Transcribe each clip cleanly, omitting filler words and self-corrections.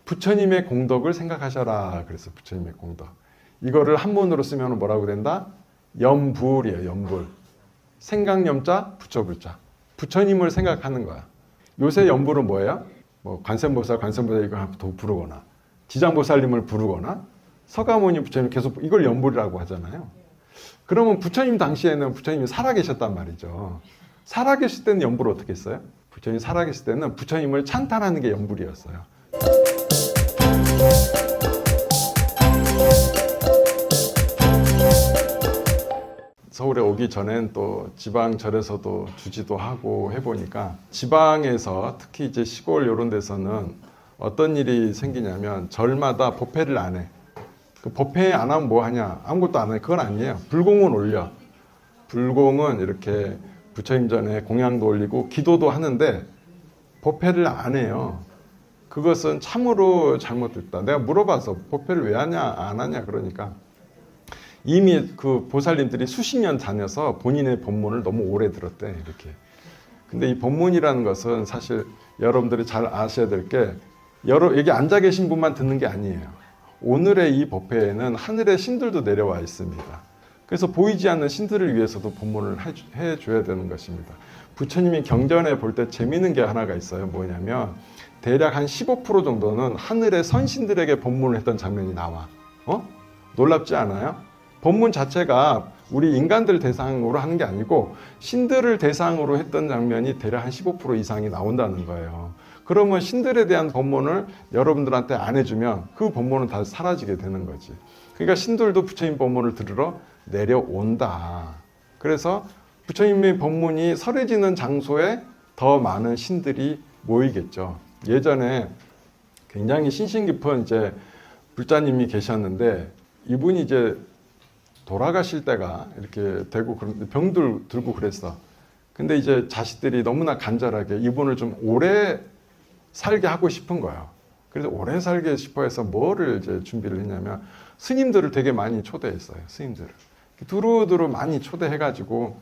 부처님의 공덕을 생각하셔라. 그래서 부처님의 공덕. 이거를 한문으로 쓰면 뭐라고 된다? 염불이에요. 염불. 생각염자, 부처불자. 부처님을 생각하는 거야. 요새 염불은 뭐예요? 뭐 관세음보살 이걸 부르거나 지장보살님을 부르거나 서가모니 부처님 계속 이걸 염불이라고 하잖아요. 그러면 부처님 당시에는 부처님이 살아계셨단 말이죠. 살아계실 때는 염불을 어떻게 했어요? 부처님이 살아계실 때는 부처님을 찬탄하는 게 염불이었어요. 서울에 오기 전엔 또 지방절에서도 주지도 하고 해보니까 지방에서 특히 이제 시골 이런 데서는 어떤 일이 생기냐면 절마다 법회를 안 해. 그 법회 안 하면 뭐 하냐? 아무것도 안 해. 그건 아니에요. 불공은 올려. 불공은 이렇게 부처님 전에 공양도 올리고 기도도 하는데 법회를 안 해요. 그것은 참으로 잘못됐다. 내가 물어봐서 법회를 왜 하냐 안 하냐 그러니까 이미 그 보살님들이 수십 년 다녀서 본인의 법문을 너무 오래 들었대 이렇게. 근데 이 법문이라는 것은 사실 여러분들이 잘 아셔야 될 게 여기 앉아 계신 분만 듣는 게 아니에요. 오늘의 이 법회에는 하늘의 신들도 내려와 있습니다. 그래서 보이지 않는 신들을 위해서도 법문을 해줘야 되는 것입니다. 부처님이 경전에 볼 때 재미있는 게 하나가 있어요. 뭐냐면 대략 한 15% 정도는 하늘의 선신들에게 법문을 했던 장면이 나와. 놀랍지 않아요? 법문 자체가 우리 인간들 대상으로 하는 게 아니고 신들을 대상으로 했던 장면이 대략 한 15% 이상이 나온다는 거예요. 그러면 신들에 대한 법문을 여러분들한테 안 해주면 그 법문은 다 사라지게 되는 거지. 그러니까 신들도 부처님 법문을 들으러 내려온다. 그래서 부처님의 법문이 설해지는 장소에 더 많은 신들이 모이겠죠. 예전에 굉장히 신신 깊은 이제 불자님이 계셨는데 이분이 이제 돌아가실 때가 이렇게 되고 병들 들고 그랬어. 근데 이제 자식들이 너무나 간절하게 이분을 좀 오래 살게 하고 싶은 거예요. 그래서 오래 살게 싶어 해서 뭐를 이제 준비를 했냐면 스님들을 되게 많이 초대했어요. 스님들을. 두루두루 많이 초대해가지고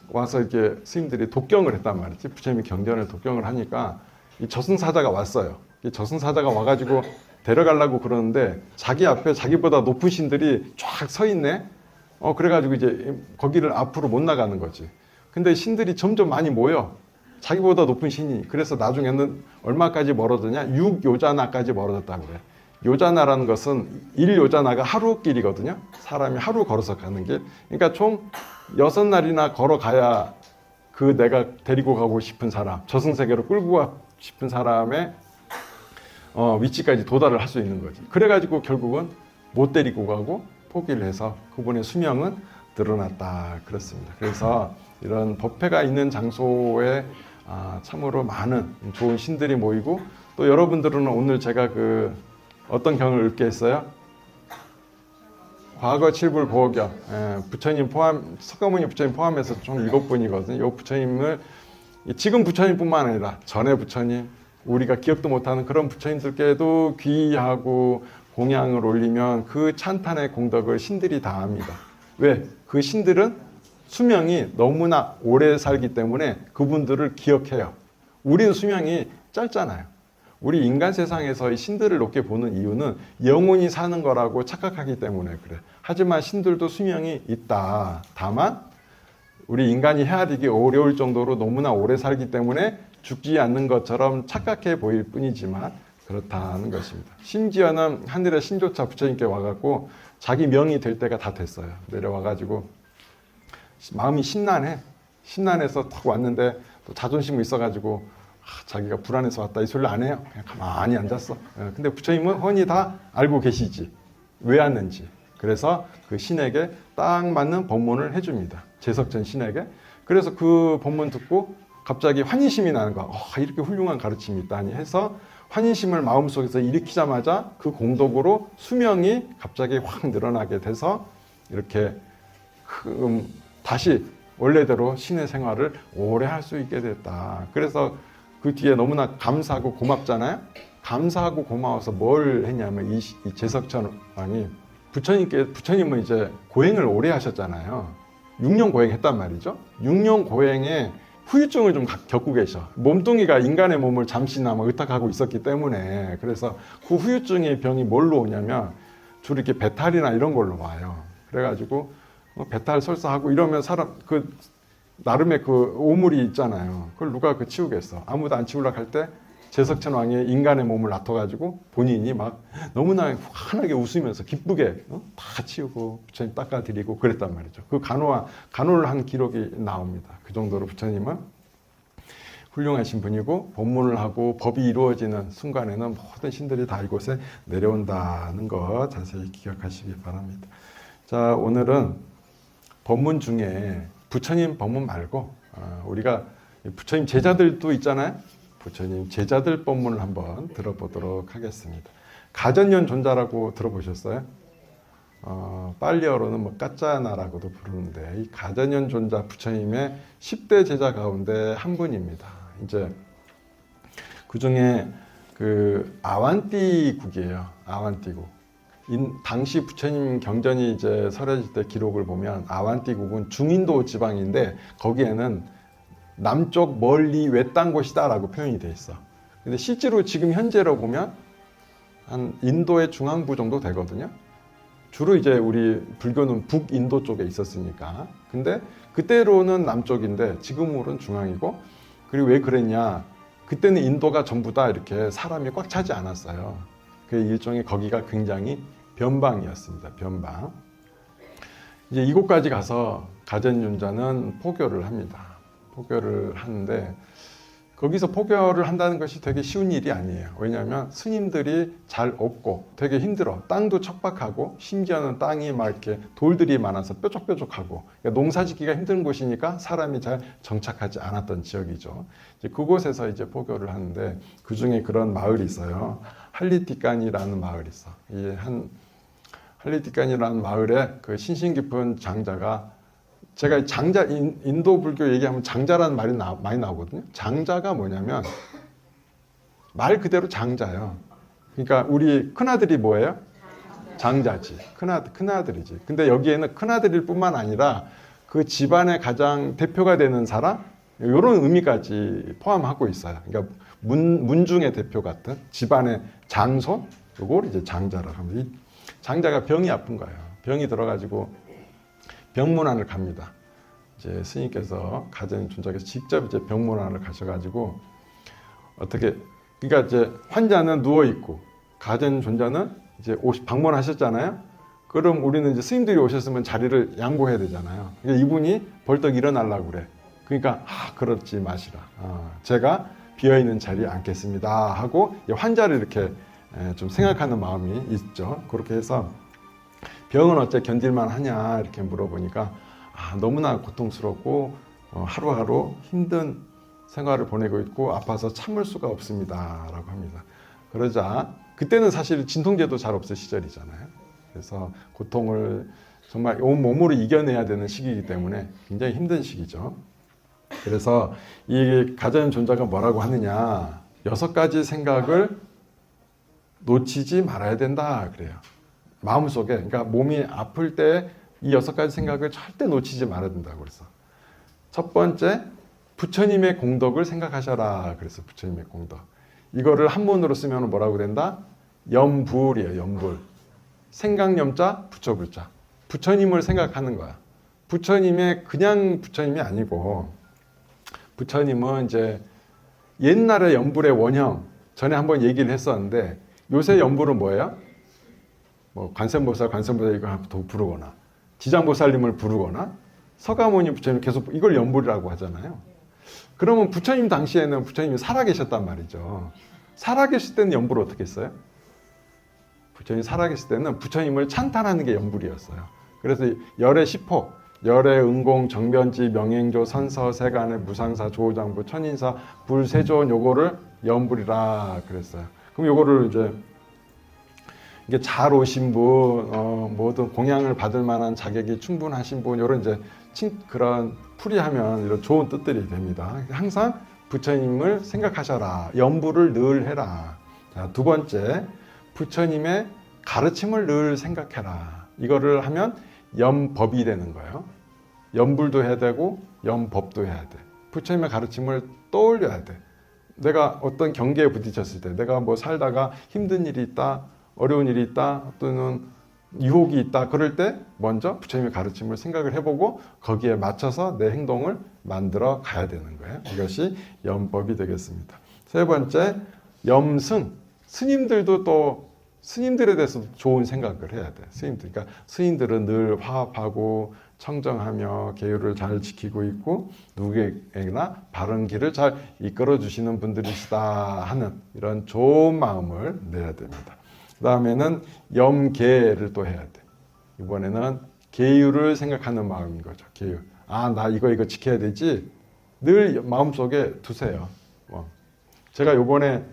와서 이렇게 스님들이 독경을 했단 말이지. 부처님이 경전을 독경을 하니까 이 저승사자가 왔어요. 이 저승사자가 와가지고 데려가려고 그러는데 자기 앞에 자기보다 높은 신들이 쫙 서 있네. 그래가지고 이제 거기를 앞으로 못 나가는 거지. 근데 신들이 점점 많이 모여. 자기보다 높은 신이. 그래서 나중에는 얼마까지 멀어졌냐? 6요자나까지 멀어졌다고 그래. 요자나라는 것은 1요자나가 하루 길이거든요. 사람이 하루 걸어서 가는 길. 그러니까 총 6날이나 걸어가야 그 내가 데리고 가고 싶은 사람, 저승세계로 끌고 가고 싶은 사람의 위치까지 도달을 할 수 있는 거지. 그래가지고 결국은 못 데리고 가고 포기를 해서 그분의 수명은 늘어났다. 그렇습니다. 그래서 이런 법회가 있는 장소에 참으로 많은 좋은 신들이 모이고 또 여러분들은 오늘 제가 어떤 경을 읽게 했어요? 과거 칠불 보호경, 부처님 포함, 석가모니 부처님 포함해서 총 7분이거든요. 이 부처님을 지금 부처님뿐만 아니라 전에 부처님, 우리가 기억도 못하는 그런 부처님들께도 귀하고 공양을 올리면 그 찬탄의 공덕을 신들이 다 합니다. 왜? 그 신들은 수명이 너무나 오래 살기 때문에 그분들을 기억해요. 우리는 수명이 짧잖아요. 우리 인간 세상에서 이 신들을 높게 보는 이유는 영원히 사는 거라고 착각하기 때문에 그래. 하지만 신들도 수명이 있다. 다만 우리 인간이 헤아리기 어려울 정도로 너무나 오래 살기 때문에 죽지 않는 것처럼 착각해 보일 뿐이지만 그렇다는 것입니다. 심지어는 하늘의 신조차 부처님께 와갖고 자기 명이 될 때가 다 됐어요. 내려와가지고 마음이 심란해. 심란해서 탁 왔는데 또 자존심이 있어가지고 자기가 불안해서 왔다 이 소리를 안 해요. 그냥 가만히 앉았어. 근데 부처님은 훤히 다 알고 계시지. 왜 왔는지. 그래서 그 신에게 딱 맞는 법문을 해줍니다. 재석전 신에게. 그래서 그 법문 듣고 갑자기 환희심이 나는 거야. 이렇게 훌륭한 가르침이 있다니 해서 환희심을 마음속에서 일으키자마자 그 공덕으로 수명이 갑자기 확 늘어나게 돼서 이렇게 다시 원래대로 신의 생활을 오래 할 수 있게 됐다. 그래서 그 뒤에 너무나 감사하고 고맙잖아요. 감사하고 고마워서 뭘 했냐면 이 재석천 왕이 부처님은 이제 고행을 오래 하셨잖아요. 6년 고행했단 말이죠. 6년 고행에 후유증을 좀 겪고 계셔. 몸뚱이가 인간의 몸을 잠시나마 의탁하고 있었기 때문에. 그래서 그 후유증의 병이 뭘로 오냐면 주로 이렇게 배탈이나 이런 걸로 와요. 그래가지고 배탈 설사하고 이러면 사람 나름의 그 오물이 있잖아요. 그걸 누가 치우겠어. 아무도 안 치우려고 할 때 제석천 왕이 인간의 몸을 놔둬가지고 본인이 막 너무나 환하게 웃으면서 기쁘게 다 치우고 부처님 닦아드리고 그랬단 말이죠. 그 간호를 한 기록이 나옵니다. 그 정도로 부처님은 훌륭하신 분이고 법문을 하고 법이 이루어지는 순간에는 모든 신들이 다 이곳에 내려온다는 거 자세히 기억하시기 바랍니다. 자, 오늘은 법문 중에 부처님 법문 말고 우리가 부처님 제자들도 있잖아요. 부처님 제자들 법문을 한번 들어보도록 하겠습니다. 가전년 존자라고 들어보셨어요? 빨리어로는 뭐 까짜나라고도 부르는데 이 가전년 존자 부처님의 10대 제자 가운데 한 분입니다. 이제 그 중에 그 아완띠국이에요. 아완띠국. 당시 부처님 경전이 이제 설해질 때 기록을 보면 아완띠국은 중인도 지방인데 거기에는 남쪽 멀리 외딴 곳이다라고 표현이 돼 있어. 근데 실제로 지금 현재로 보면 한 인도의 중앙부 정도 되거든요. 주로 이제 우리 불교는 북인도 쪽에 있었으니까. 근데 그때로는 남쪽인데 지금으로는 중앙이고. 그리고 왜 그랬냐? 그때는 인도가 전부 다 이렇게 사람이 꽉 차지 않았어요. 그 일종의 거기가 굉장히 변방이었습니다. 변방. 이제 이곳까지 가서 가전윤자는 포교를 합니다. 포교를 하는데 거기서 포교를 한다는 것이 되게 쉬운 일이 아니에요. 왜냐하면 스님들이 잘 없고 되게 힘들어. 땅도 척박하고 심지어는 땅이 막 이렇게 돌들이 많아서 뾰족뾰족하고 그러니까 농사짓기가 힘든 곳이니까 사람이 잘 정착하지 않았던 지역이죠. 이제 그곳에서 이제 포교를 하는데 그 중에 그런 마을이 있어요. 할리티칸이라는 마을이 있어. 이 할리티칸이라는 마을에 그 신신 깊은 장자가 제가 장자 인도 불교 얘기하면 장자라는 말이 많이 나오거든요. 장자가 뭐냐면 말 그대로 장자예요. 그러니까 우리 큰아들이 뭐예요? 장자지. 큰아들이지. 근데 여기에는 큰아들일 뿐만 아니라 그 집안의 가장 대표가 되는 사람 이런 의미까지 포함하고 있어요. 그러니까 문중의 대표 같은 집안의 장손 이걸 이제 장자라고 합니다. 이 장자가 병이 아픈 거예요. 병이 들어가지고 병문안을 갑니다. 이제 스님께서 가전 존자께서 직접 이제 병문안을 가셔가지고 그러니까 이제 환자는 누워 있고 가전 존자는 이제 방문하셨잖아요. 그럼 우리는 이제 스님들이 오셨으면 자리를 양보해야 되잖아요. 그러니까 이분이 벌떡 일어나려고 그래. 그러니까 그렇지 마시라. 제가 비어 있는 자리에 앉겠습니다 하고 환자를 이렇게 좀 생각하는 마음이 있죠. 그렇게 해서 병은 어째 견딜만 하냐 이렇게 물어보니까 너무나 고통스럽고 하루하루 힘든 생활을 보내고 있고 아파서 참을 수가 없습니다 라고 합니다. 그러자 그때는 사실 진통제도 잘 없을 시절이잖아요. 그래서 고통을 정말 온 몸으로 이겨내야 되는 시기이기 때문에 굉장히 힘든 시기죠. 그래서 이 가전 존자가 뭐라고 하느냐 6가지 생각을 놓치지 말아야 된다 그래요. 마음속에 그러니까 몸이 아플 때 이 6가지 생각을 절대 놓치지 말아야 된다고 그래서 첫 번째 부처님의 공덕을 생각하셔라 그래서 부처님의 공덕 이거를 한문으로 쓰면 뭐라고 된다? 염불이에요. 염불 생각염자 부처불자 부처님을 생각하는 거야. 부처님의 그냥 부처님이 아니고 부처님은 이제 옛날의 염불의 원형 전에 한번 얘기를 했었는데 요새 염불은 뭐예요? 뭐 관세음보살 이걸 더 부르거나 지장보살님을 부르거나 서가모니 부처님 계속 이걸 염불이라고 하잖아요. 그러면 부처님 당시에는 부처님이 살아계셨단 말이죠. 살아계실 때는 염불을 어떻게 했어요? 부처님이 살아계실 때는 부처님을 찬탄하는 게 염불이었어요. 그래서 열의 10호 열의 응공, 정변지, 명행조, 선서, 세간의 무상사, 조장부, 천인사, 불세조원 요거를 염불이라 그랬어요. 그럼 요거를 이제 이게 잘 오신 분, 모든 공양을 받을 만한 자격이 충분하신 분, 이런 이제 그런 풀이하면 이런 좋은 뜻들이 됩니다. 항상 부처님을 생각하셔라. 염불을 늘 해라. 자, 두 번째, 부처님의 가르침을 늘 생각해라. 이거를 하면 염법이 되는 거예요. 염불도 해야 되고 염법도 해야 돼. 부처님의 가르침을 떠올려야 돼. 내가 어떤 경계에 부딪혔을 때, 내가 뭐 살다가 힘든 일이 있다, 어려운 일이 있다, 또는 유혹이 있다, 그럴 때 먼저 부처님의 가르침을 생각을 해보고 거기에 맞춰서 내 행동을 만들어 가야 되는 거예요. 이것이 염법이 되겠습니다. 세 번째, 염승. 스님들도 또 스님들에 대해서 좋은 생각을 해야 돼. 스님들. 그러니까 스님들은 늘 화합하고 청정하며 계율을 잘 지키고 있고 누구에게나 바른 길을 잘 이끌어 주시는 분들이시다 하는 이런 좋은 마음을 내야 됩니다. 그 다음에는 염계를 또 해야 돼. 이번에는 계율을 생각하는 마음인 거죠. 계율. 아, 나 이거 지켜야 되지. 늘 마음속에 두세요. 제가 요번에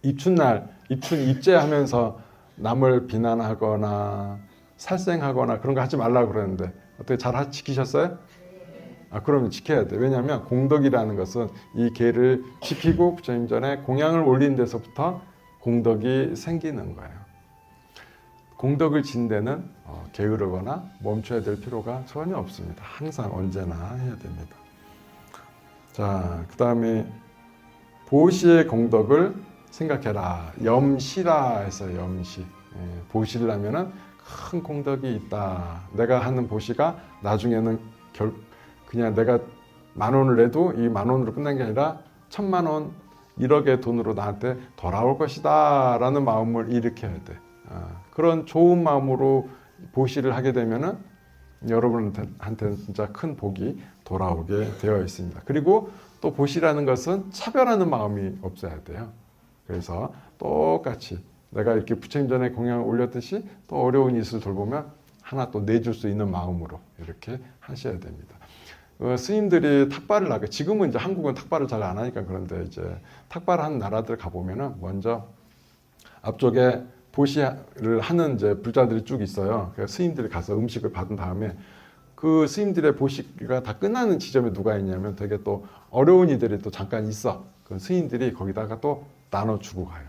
입춘날, 입제하면서 남을 비난하거나 살생하거나 그런 거 하지 말라고 그러는데 어떻게 잘 지키셨어요? 아, 그러면 지켜야 돼. 왜냐하면 공덕이라는 것은 이 계를 지키고 부처님 전에 공양을 올리는 데서부터 공덕이 생기는 거예요. 공덕을 진 데는 게으르거나 멈춰야 될 필요가 전혀 없습니다. 항상 언제나 해야 됩니다. 자, 그 다음에 보시의 공덕을 생각해라. 염시라 해서 염시. 보시를 하면은 큰 공덕이 있다. 내가 하는 보시가 나중에는 그냥 내가 10,000원을 내도 이 10,000원으로 끝난 게 아니라 1,000,000원, 1억의 돈으로 나한테 돌아올 것이다 라는 마음을 일으켜야 돼. 그런 좋은 마음으로 보시를 하게 되면은 여러분한테는 진짜 큰 복이 돌아오게 되어 있습니다. 그리고 또 보시라는 것은 차별하는 마음이 없어야 돼요. 그래서 똑같이 내가 이렇게 부처님 전에 공양을 올렸듯이 또 어려운 이웃을 돌보면 하나 또 내줄 수 있는 마음으로 이렇게 하셔야 됩니다. 스님들이 탁발을 하게, 지금은 이제 한국은 탁발을 잘 안 하니까 그런데 이제 탁발하는 나라들 가보면은 먼저 앞쪽에 보시를 하는 이제 불자들이 쭉 있어요. 그래서 스님들이 가서 음식을 받은 다음에 그 스님들의 보시가 다 끝나는 지점에 누가 있냐면 되게 또 어려운 이들이 또 잠깐 있어. 그 스님들이 거기다가 또 나눠주고 가요.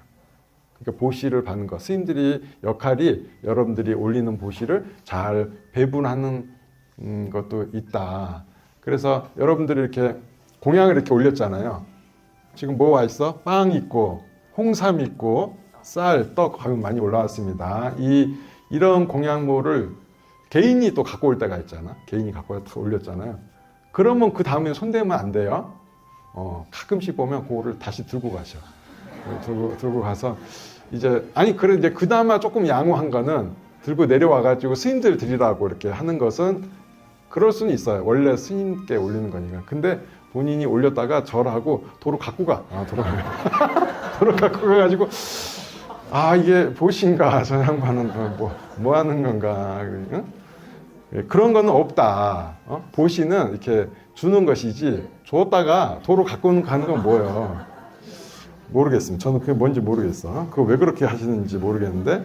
그러니까 보시를 받는 거. 스님들이 역할이 여러분들이 올리는 보시를 잘 배분하는 것도 있다. 그래서 여러분들이 이렇게 공양을 이렇게 올렸잖아요. 지금 뭐 와 있어? 빵 있고, 홍삼 있고, 쌀, 떡 많이 올라왔습니다. 이런 공양물을 개인이 또 갖고 올 때가 있잖아. 개인이 갖고 와서 올렸잖아요. 그러면 그 다음에 손대면 안 돼요. 가끔씩 보면 그거를 다시 들고 가셔. 들고 가서 이제 그래 이제 그나마 조금 양호한 거는 들고 내려와가지고 스님들 드리라고 이렇게 하는 것은 그럴 수는 있어요. 원래 스님께 올리는 거니까. 근데 본인이 올렸다가 절하고 도로 갖고 가. 도로 갖고 가가지고 이게 보신가 저 양반은 뭐 하는 건가. 응? 그런 거는 없다. 보시는 이렇게 주는 것이지 줬다가 도로 갖고 가는 건 뭐예요? 모르겠습니다. 저는 그게 뭔지 모르겠어. 그거 왜 그렇게 하시는지 모르겠는데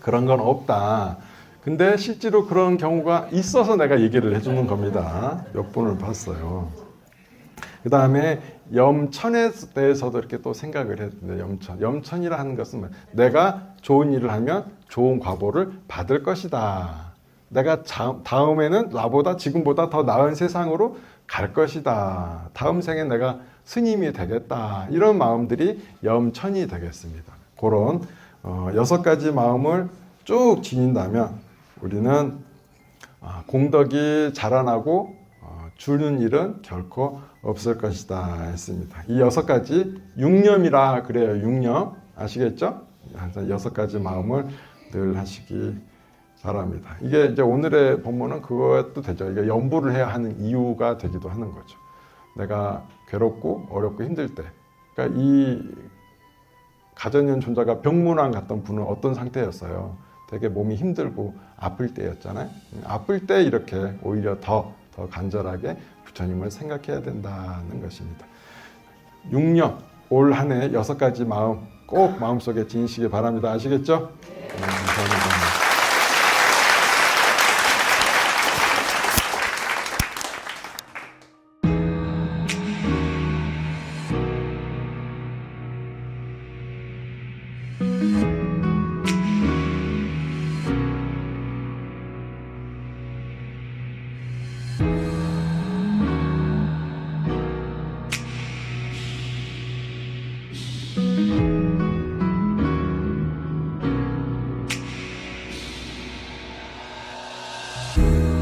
그런 건 없다. 근데 실제로 그런 경우가 있어서 내가 얘기를 해주는 겁니다. 몇 분을 봤어요. 그 다음에 염천에 대해서도 이렇게 또 생각을 해야 됩니다. 염천이라 하는 것은 내가 좋은 일을 하면 좋은 과보를 받을 것이다. 내가 다음에는 나보다 지금보다 더 나은 세상으로 갈 것이다. 다음 생에 내가 스님이 되겠다. 이런 마음들이 염천이 되겠습니다. 그런 6가지 마음을 쭉 지닌다면 우리는 공덕이 자라나고 주는 일은 결코 없을 것이다 했습니다. 이 6가지 육념이라 그래요. 육념 아시겠죠? 6가지 마음을 늘 하시기 바랍니다. 이게 이제 오늘의 본문은 그것도 되죠. 이게 염불을 해야 하는 이유가 되기도 하는 거죠. 내가 괴롭고 어렵고 힘들 때, 그러니까 이 가전년 존자가 병문안 갔던 분은 어떤 상태였어요? 되게 몸이 힘들고 아플 때였잖아요. 아플 때 이렇게 오히려 더 간절하게 부처님을 생각해야 된다는 것입니다. 육념, 올 한 해 6가지 마음 꼭 마음속에 지니시기 바랍니다. 아시겠죠? 감사합니다. 시